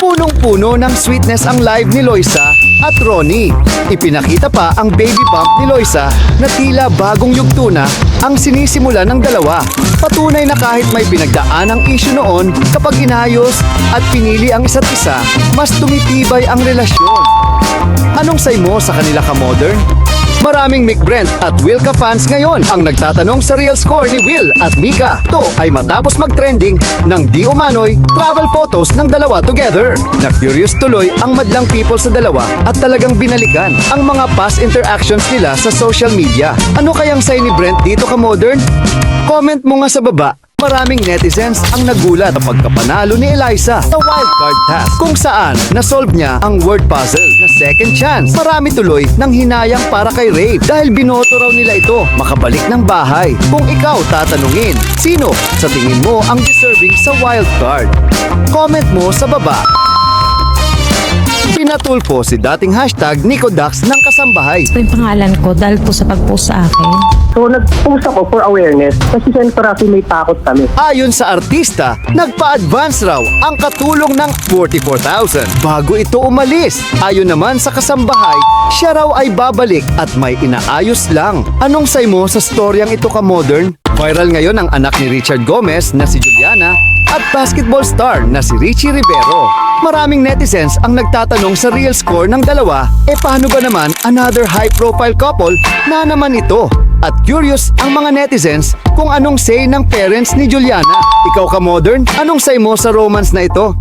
Punong-puno ng sweetness ang live ni Loisa at Ronnie. Ipinakita pa ang baby bump ni Loisa na tila bagong yugto na ang sinisimula ng dalawa. Patunay na kahit may pinagdaan ang issue noon, kapag inayos at pinili ang isa't isa, mas tumitibay ang relasyon. Anong say mo sa kanila ka-modern? Maraming Mick Brent at Wilka fans ngayon ang nagtatanong sa real score ni Will at Mika. To ay matapos mag-trending ng di umano'y travel photos ng dalawa together. Na-curious tuloy ang madlang people sa dalawa at talagang binalikan ang mga past interactions nila sa social media. Ano kayang say ni Brent dito ka-modern? Comment mo nga sa baba. Maraming netizens ang nagulat sa pagkapanalo ni Eliza sa wildcard task kung saan nasolve niya ang word puzzle na second chance. Marami tuloy ng hinayang para kay Ray dahil binoto raw nila ito makabalik ng bahay. Kung ikaw tatanungin, sino sa tingin mo ang deserving sa wildcard? Comment mo sa baba. Pinatulpo si dating hashtag Nico Dax ng kasambahay. Ito yung pangalan ko dahil po sa pag-post sa akin. So, nag-post ako for awareness kasi Sen Rafi may takot kami. Ayon sa artista, nagpa-advance raw ang katulong ng 44,000 bago ito umalis. Ayon naman sa kasambahay, siya raw ay babalik at may inaayos lang. Anong say mo sa storyang ito ka-modern? Viral ngayon ang anak ni Richard Gomez na si Juliana at basketball star na si Richie Rivero. Maraming netizens ang nagtatanong sa real score ng dalawa, paano ba naman another high-profile couple na naman ito? At curious ang mga netizens kung anong say ng parents ni Juliana. Ikaw ka-modern, anong say mo sa romance na ito?